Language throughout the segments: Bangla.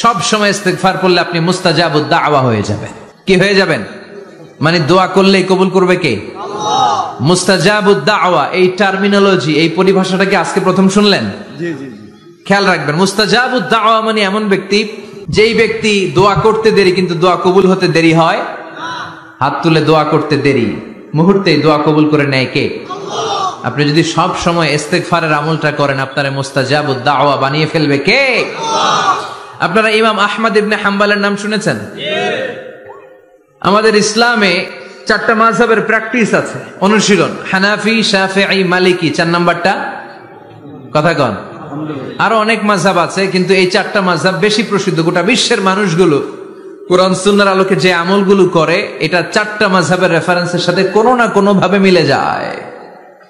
সব সময় ইস্তেগফার পড়লে আপনি মুস্তাজাবুদ দাওয়া হয়ে যাবেন। কি হয়ে যাবেন? মানে দোয়া করলেই কবুল করবে কে? আল্লাহ। মুস্তাজাবুদ দাওয়া, এই টার্মিনোলজি, এই পরিভাষাটা কি আজকে প্রথম শুনলেন? জি জি জি, খেয়াল রাখবেন। মুস্তাজাবুদ দাওয়া মানে এমন ব্যক্তি, যেই ব্যক্তি দোয়া করতে দেরি কিন্তু দোয়া কবুল হতে দেরি হয়। হাত তুলে দোয়া করতে দেরি, মুহূর্তেই দোয়া কবুল করে নেয় কে? আল্লাহ। আপনি যদি সব সময় ইস্তেগফারের আমলটা করেন, আপনারে মুস্তাজাবুদ দাওয়া বানিয়ে ফেলবে কে? আল্লাহ। আপনারা ইমাম আহমদ ইবনে হাম্বলের নাম শুনেছেন? আমাদের ইসলামে 4টা মাযহাবের প্র্যাকটিস আছে, অনুশীলন। হানাফি, শাফিঈ, মালিকি, 4 নাম্বারটা কথা কন। আরো অনেক মাযহাব আছে, কিন্তু এই 4টা মাযহাব বেশি প্রসিদ্ধ। গোটা বিশ্বের মানুষগুলো কোরআন সুন্নাহর আলোকে যে আমলগুলো করে, এটা 4টা মাযহাবের রেফারেন্সের সাথে কোনো না কোনো ভাবে মিলে যায়।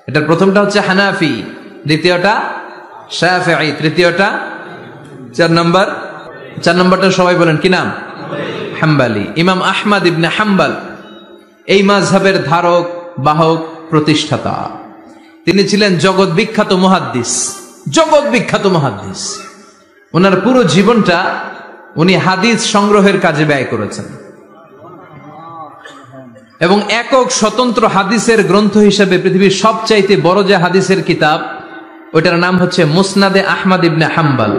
এটার প্রথমটা হচ্ছে হানাফি, দ্বিতীয়টা শাফিঈ, তৃতীয়টা 4 নাম্বারটা সবাই বলেন কি নাম? হাম্বলি। ইমাম আহমদ ইবনে হাম্বল এই মাযহাবের ধারক, বাহক, প্রতিষ্ঠাতা। তিনি ছিলেন জগৎ বিখ্যাত মুহাদ্দিস। ওনার পুরো জীবনটা উনি হাদিস সংগ্রহের কাজে ব্যয় করেছেন, এবং একক স্বতন্ত্র হাদিসের গ্রন্থ হিসেবে পৃথিবীর সবচাইতে বড় যে হাদিসের কিতাব, ওইটার নাম হচ্ছে মুসনাদে আহমদ ইবনে হাম্বল।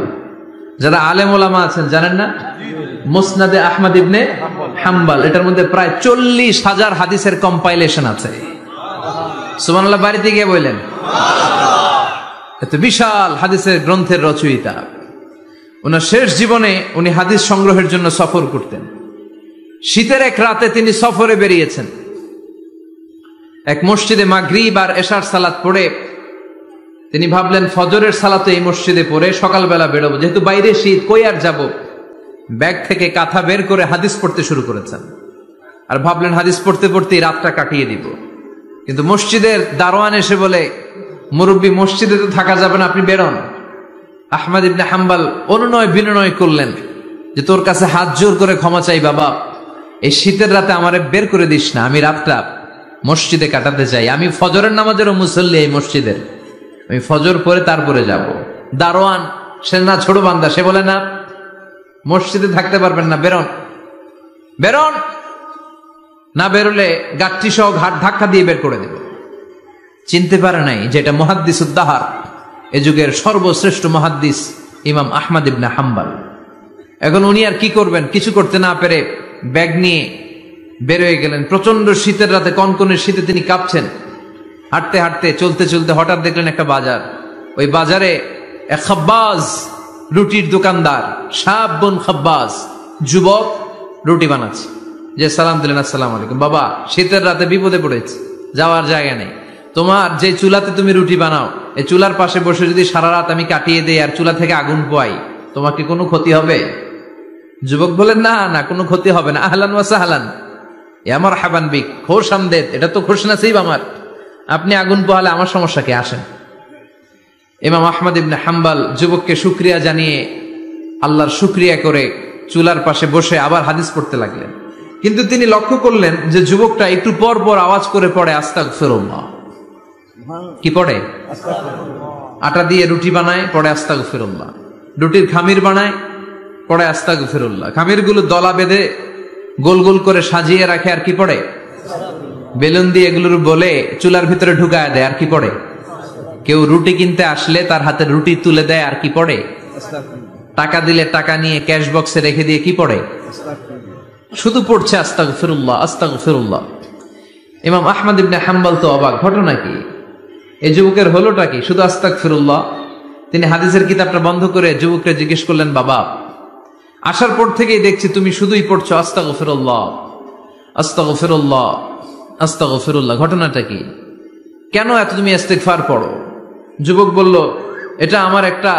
যারা আলেম ওলামা আছেন জানেন না? মুসনাদে আহমদ ইবনে হাম্বল, এটার মধ্যে প্রায় 40,000 হাদিসের কম্পাইলেশন আছে। সুবহানাল্লাহ, বাড়িতে গিয়ে বললেন এত বিশাল হাদিসের গ্রন্থের রচয়িতা। ওনার শেষ জীবনে উনি হাদিস সংগ্রহের জন্য সফর করতেন। শীতের এক রাতে তিনি সফরে বেরিয়েছেন। এক মসজিদে মাগরিব আর এশার সালাত পড়ে তিনি ভাবলেন ফজরের সালাত এই মসজিদে পড়ে সকালবেলা বেরোবো, যেহেতু বাইরে শীত, কই আর যাব। ব্যাগ থেকে কাঁথা বের করে হাদিস পড়তে শুরু করেছেন, আর ভাবলেন হাদিস পড়তে পড়তেই রাতটা কাটিয়ে দিব। কিন্তু মসজিদের দারোয়ান এসে বলে, মুরব্বী, মসজিদে তো থাকা যাবে না, আপনি বেরোন। আহমদ ইবনে হাম্বল অনুনয় বিনয় করলেন যে তোর কাছে হাত জোর করে ক্ষমা চাই বাবা, এই শীতের রাতে আমারে বের করে দিস না, আমি রাতটা মসজিদে কাটাতে চাই। আমি ফজরের নামাজেরও মুসল্লি এই মসজিদের, আমি ফজর পরে তারপরে যাব। দারোয়ান সে না ছোট বান্দা, সে বলে না, মসজিদে থাকতে পারবেন না, বেরোন। না বেরোলে গাঠটি সহ ঘাট ধাক্কা দিয়ে বের করে দেব। চিনতে পারে নাই যে এটা মুহাদ্দিসুদ দাহর, এ যুগের সর্বশ্রেষ্ঠ মুহাদ্দিস ইমাম আহমদ ইবনে হাম্বল। এখন উনি আর কি করবেন, কিছু করতে না পেরে ব্যাগ নিয়ে বের হয়ে গেলেন। প্রচন্ড শীতের রাতে, কনকনের শীতে তিনি কাঁপছেন। হাঁটতে হাঁটতে চলতে চলতে হঠাৎ দেখলেন একটা বাজার। ওই বাজারে এক খাব্বাজ, রুটির দোকানদার, শাবুন খাব্বাজ, যুবক রুটি বানাচ্ছে। যে সালাম দিলেন, আসসালামু আলাইকুম। বাবা, শীতের রাতে বিপদে পড়েছে, যাওয়ার জায়গা নেই। তোমার যে চুলাতে তুমি রুটি বানাও, এই চুলার পাশে বসে যদি সারা রাত আমি কাটিয়ে দেই আর চুলা থেকে আগুন পোয়াই, তোমাকে কোনো ক্ষতি হবে? যুবক বলেন, না না, কোনো ক্ষতি হবে না। আহলান ওয়া সাহলান, ইয়া মারহাবান বিক, খোশ আমদেদ, এটা তো খুশ নসিব আমার, আপনি আগুন পোহালে আমার সমস্যা কি, আসেন। ইমাম আহমদ ইবনে হাম্বল যুবককে শুকরিয়া জানিয়ে, আল্লাহর শুকরিয়া করে চুলার পাশে বসে আবার হাদিস পড়তে লাগলেন। কিন্তু তিনি লক্ষ্য করলেন যে যুবকটা একটু পর পর আওয়াজ করে পড়ে আস্তাগফিরুল্লাহ। কি পড়ে? আটা দিয়ে রুটি বানায়, পড়ে আস্তাগফিরুল্লাহ। রুটির খামির বানায়, পড়ে আস্তাগফিরুল্লাহ। খামির গুলো দলা বেঁধে গোল গোল করে সাজিয়ে রাখে, আর কি পড়ে? বেলুন দিয়ে এগুলোর বলে চুলার ভিতরে ঢুকায় দেয়, আর কি পড়ে? কেউ রুটি কিনতে আসলে তার হাতে রুটি তুলে দেয়, আর কি পড়ে? টাকা দিলে টাকা নিয়ে ক্যাশ বক্সে রেখে দিয়ে কি পড়ে? শুধু পড়ছে আস্তাগফিরুল্লাহ, আস্তাগফিরুল্লাহ। ইমাম আহমদ ইবনে হাম্বল তো অবাক, ঘটনা কি, এই যুবকের হলোটা কি? শুধু আস্তাগফিরুল্লাহ। তিনি হাদিসের কিতাবটা বন্ধ করে যুবককে জিজ্ঞেস করলেন, বাবা, আসার পর থেকেই দেখছি তুমি শুধুই পড়ছো আস্তাগফিরুল্লাহ, আস্তাগফিরুল্লাহ, আস্তাগফিরুল্লাহ, ঘটনাটা কি? কেন এত তুমি ইস্তেগফার পড়ো? যুবক বলল, এটা আমার একটা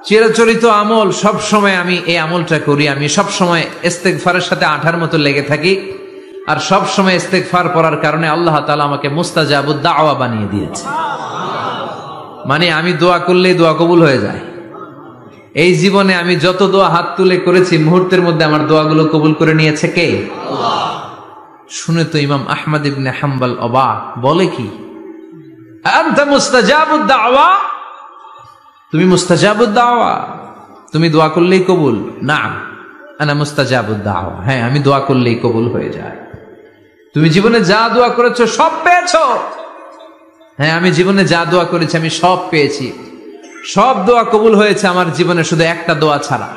চিরাচরিত আমল, সব সময় আমি এই আমলটা করি। আমি সব সময় ইস্তেগফারের সাথে আঠার মতো লেগে থাকি, আর সব সময় ইস্তেগফার পড়ার কারণে আল্লাহ তাআলা আমাকে মুস্তাজাবুদ দাওয়া বানিয়ে দিয়েছে। মানে আমি দোয়া করলেই দোয়া কবুল হয়ে যায়। এই জীবনে আমি যত দোয়া হাত তুলে করেছি, মুহূর্তের মধ্যে আমার দোয়াগুলো কবুল করে নিয়েছে কে? আল্লাহ। শুনে তো ইমাম আহমদ ইবনে হাম্বল অবাক, বলে কি, আনতা মুস্তাজাবুদ দাওয়া, তুমি মুস্তাজাবুদ দাওয়া? তুমি দোয়া করলেই কবুল? না, আনা মুস্তাজাবুদ দাওয়া, হ্যাঁ আমি দোয়া করলেই কবুল হয়ে যায়। তুমি জীবনে যা দোয়া করেছো সব পেয়েছো? হ্যাঁ আমি জীবনে যা দোয়া করেছি আমি সব পেয়েছি, সব দোয়া কবুল হয়েছে আমার জীবনে, শুধু একটা দোয়া ছাড়া।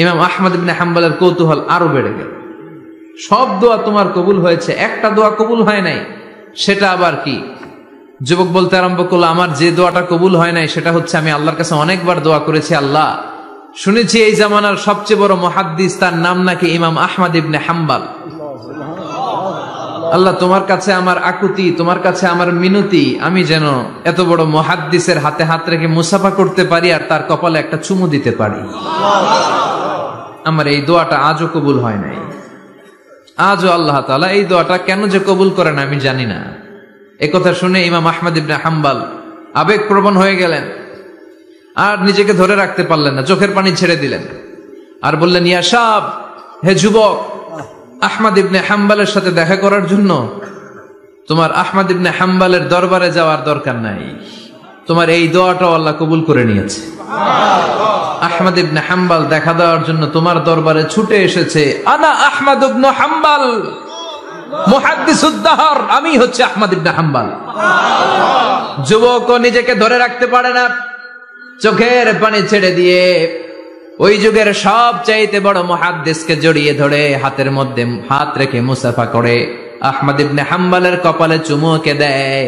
ইমাম আহমদ ইবনে হাম্বলের কৌতূহল আরো বেড়ে গেল। সব দোয়া তোমার কবুল হয়েছে, একটা দোয়া কবুল হয় নাই, সেটা আবার কি? যুবক বলতে আরম্ভ করলো, আমার যে দোয়াটা কবুল হয় নাই সেটা হচ্ছে আমি আল্লাহর কাছে অনেকবার দোয়া করেছি, আল্লাহ শুনেছি এই জামানার সবচেয়ে বড় মুহাদ্দিস, তার নাম নাকি ইমাম আহমদ ইবনে হাম্বল। আল্লাহ তোমার কাছে আমার আকুতি, তোমার কাছে আমার মিনতি, আমি যেন এত বড় মুহাদ্দিসের হাতে হাত রেখে মুসাফা করতে পারি আর তার কপালে একটা চুমু দিতে পারি। আমার এই দোয়াটা আজও কবুল হয় নাই, আজও আল্লাহ তাআলা এই দোয়াটা কেন যে কবুল করে না আমি জানি না। একথা শুনে ইমাম আহমদ ইবনে হাম্বল আবেগপ্রবণ হয়ে গেলেন, আর নিজেকে ধরে রাখতে পারলেন না, চোখের পানি ছেড়ে দিলেন আর বললেন, ইয়া শাব, হে যুবক, আহমদ ইবনে হাম্বলের সাথে দেখা করার জন্য তোমার আহমদ ইবনে হাম্বলের দরবারে যাওয়ার দরকার নাই, তোমার এই দোয়াটাও আল্লাহ কবুল করে নিয়েছে। আহমদ ইবনে হাম্বল দেখা দেওয়ার জন্য তোমার দরবারে ছুটে এসেছে। আনা আহমদ ইবনে হাম্বল মুহাদ্দিসুদ দাহর, আমি হচ্ছে আহমদ ইবনে হাম্বল। যুবক নিজেকে ধরে রাখতে পারে না, চোখের পানি ছেড়ে দিয়ে ওই যুগের সবচাইতে বড় মুহাদ্দিসকে জড়িয়ে ধরে হাতের মধ্যে হাত রেখে মুসাফা করে আহমদ ইবনে হাম্বলের কপালে চুমুকে দেয়,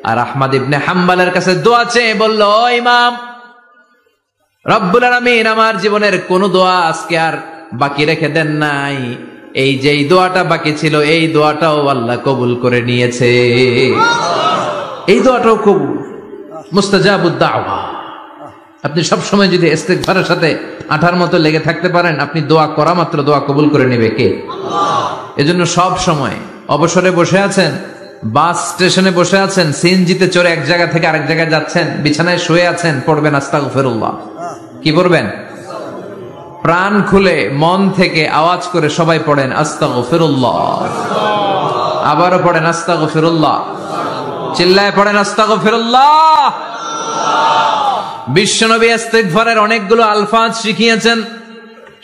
আর আহমদ ইবনে হাম্বলের কাছে দোয়া চেয়ে বলল, ও ইমাম, রব্বুল আলামিন আমার জীবনের কোন দোয়া আজকে আর বাকি রেখে দেন নাই, এই যে দোয়াটা বাকি ছিল এই দোয়াটাও আল্লাহ কবুল করে নিয়েছে, এই দোয়াটাও কবুল, মুস্তাজাবুদ দাওয়া। আপনি সবসময় যদি ইস্তিগফারের সাথে আঠার মতো লেগে থাকতে পারেন, আপনি দোয়া করা মাত্র দোয়া কবুল করে নেবে কে? এজন্য সব সময় অবসরে বসে আছেন, বাস স্টেশনে বসে আছেন, সিএনজিতে চড়ে এক জায়গা থেকে আরেক জায়গায় যাচ্ছেন, বিছানায় শুয়ে আছেন, পড়বেন আস্তাগফিরুল্লাহ। কি পড়বেন? প্রাণ খুলে মন থেকে আওয়াজ করে সবাই পড়েন আস্তাগফিরুল্লাহ, আবারও পড়েন আস্তাগফিরুল্লাহ, চিল্লায় পড়েন আস্তাগফিরুল্লাহ। বিশ্বনবী ইস্তিগফারের অনেকগুলো আলফাজ শিখিয়েছেন,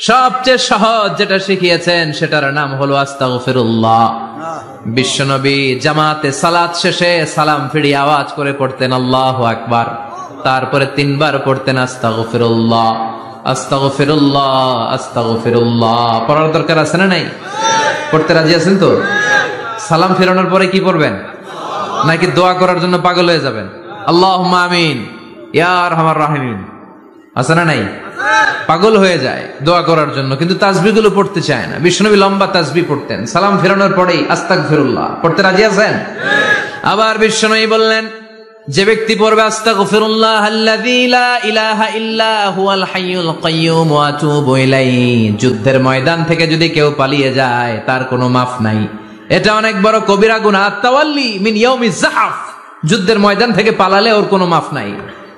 সবচেয়ে সহজ যেটা শিখিয়েছেন সেটার নাম হলো আস্তাগফিরুল্লাহ। বিশ্বনবী জামাতে সালাত শেষে সালাম ফিরিয়ে আওয়াজ করে পড়তেন আল্লাহু আকবার, তারপরে 3 বার পড়তেন আস্তাগফিরুল্লাহ, আস্তাগফিরুল্লাহ, আস্তাগফিরুল্লাহ। পড়ার দরকার আছে না নাই? পড়তে রাজি আছেন তো? সালাম ফেরানোর পরে কি পড়বেন? নাকি দোয়া করার জন্য পাগল হয়ে যাবেন? আল্লাহুম্মা আমিন ইয়া আরহামার রাহিমিন, আছে না নাই? পাগল হয়ে যায় দোয়া করার জন্য, কিন্তু তাসবিহ গুলো পড়তে চায় না। বিশ্বনবী লম্বা তাসবিহ পড়তেন, সালাম ফেরানোর পরেই আস্তাগফিরুল্লাহ পড়তে রাজি আছেন? আবার বিশ্বনবী বললেন, যে ব্যক্তি পড়বে আস্তাগফিরুল্লাহ আল্লাযী লা ইলাহা ইল্লা হুয়াল হাইয়ুল কাইয়্যুম ওয়া আতুবু ইলাইহি, যুদ্ধের ময়দান থেকে যদি কেউ পালিয়ে যায় তার কোনো মাফ নাই, এটা অনেক বড় কবিরা গুনাহ। আত-তাওয়াল্লি মিন ইয়াউমিজ যাহফ, যুদ্ধের ময়দান থেকে পালালে ওর কোনো মাফ নাই।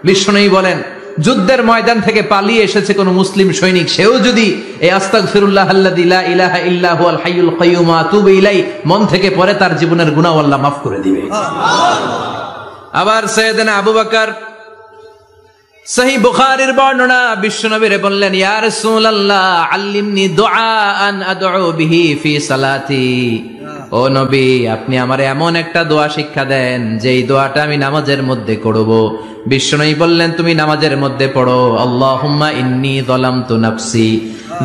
বিশ্বনবী বলেন, যুদ্ধের ময়দান থেকে পালিয়ে এসেছে কোন মুসলিম সৈনিক, সেও যদি এই আস্তাগফিরুল্লাহ আল্লাযী লা ইলাহা ইল্লা হুয়াল হাইয়ুল কাইয়্যুম ওয়া আতুবু ইলাইহি মন থেকে পড়ে, তার জীবনের গুনাহ আল্লাহ মাফ করে দিবে। আবার সাইয়েদনা আবু বকর, সহিহ বুখারীর বর্ণনা, বিশ্বনবীরে বললেন, ইয়া রাসূলুল্লাহ আল্লিমনি দুআআন আদউ বিহি ফি সালাতি, ও নবী আপনি আমারে এমন একটা দোয়া শিক্ষা দেন যেই দোয়াটা আমি নামাজের মধ্যে করব। বিশ্বনবী বললেন, তুমি নামাজের মধ্যে পড়ো, আল্লাহুম্মা ইন্নী যালামতু নাফসি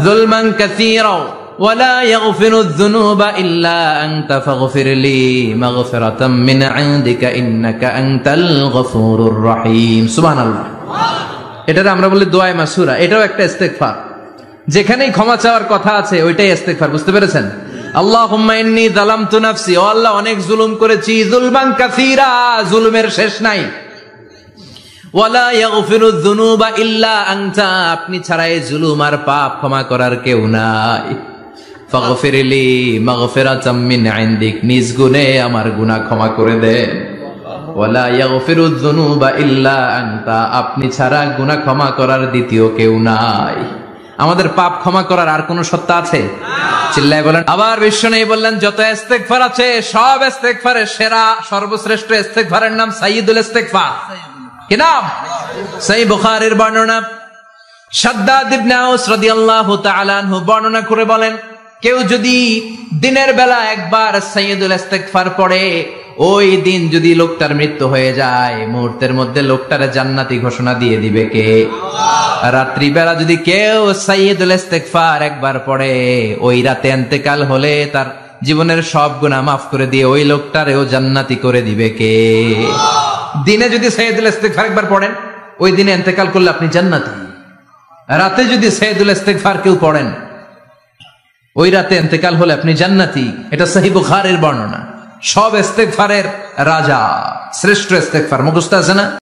যুলমান কাসীরা ওয়া লা ইয়াগফিরুয যুনুবা ইল্লা আনতা ফাগফিরলি মাগফিরাতাম মিন ইনদিকা ইন্নাকা আনতাল গফুরুর রহিম। সুবহানাল্লাহ। এটারে আমরা বলি দোয়া মাসুরা, এটাও একটা ইস্তিগফার, যেখানেই ক্ষমা চাওয়ার কথা আছে ওইটাই ইস্তিগফার। বুঝতে পেরেছেন? আল্লাহুম্মা ইন্নী যালামতু নাফসি, ও আল্লাহ অনেক জুলুম করেছি, যুলমান কাসীরা, জুলুমের শেষ নাই, ওয়া লা ইয়াগফিরুয যুনুবা ইল্লা আনতা, আপনি ছাড়া এই জুলুম আর পাপ ক্ষমা করার কেউ নাই, ফাগফিরলি মাগফিরাতাম মিন ইনদিক, নিজ গুণে আমার গুনাহ ক্ষমা করে দেন, ওয়া লা ইয়াগফিরুয যুনুবা ইল্লা আনতা, আপনি ছাড়া গুনাহ ক্ষমা করার দ্বিতীয় কেউ নাই। আমাদের পাপ ক্ষমা করার আর কোন সত্তা আছে? চিল্লায় বলেন। আবার বিশ্বনবী বললেন, যত ইস্তিগফার আছে সব ইস্তিগফারের সেরা সর্বশ্রেষ্ঠ ইস্তিগফারের নাম সাইয়্যিদুল ইস্তিগফার। কি নাম? সহিহ বুখারীর বর্ণনা, শাদ্দাদ ইবনে আউস রাদিয়াল্লাহু তাআলা আনহু বর্ণনা করে বলেন, কেউ যদি দিনের বেলা একবার সাইয়্যিদুল ইস্তিগফার পড়ে, ওই দিন যদি লোকটার মৃত্যু হয়ে যায়, মুহূর্তের মধ্যে লোকটার জান্নাতি ঘোষণা দিয়ে দিবে কে? রাত্রি বেলা যদি কেউ সাইয়্যিদুল ইস্তিগফার একবার পড়ে, ওই রাতে ইন্তেকাল হলে তার জীবনের সব গুনাহ মাফ করে দিয়ে ওই লোকটারেও জান্নাতি করে দিবে কে? দিনে যদি সাইয়্যিদুল ইস্তিগফার একবার পড়েন, ওই দিনে ইন্তেকাল করলে আপনি জান্নাতি। রাতে যদি সাইয়্যিদুল ইস্তিগফার কেউ পড়েন, ওই রাতে ইন্তেকাল হলে আপনি জান্নাতি। এটা সহিহ বুখারীর বর্ণনা। সব ইস্তিগফারের রাজা, শ্রেষ্ঠ ইস্তিগফার মুখস্থ আছে না?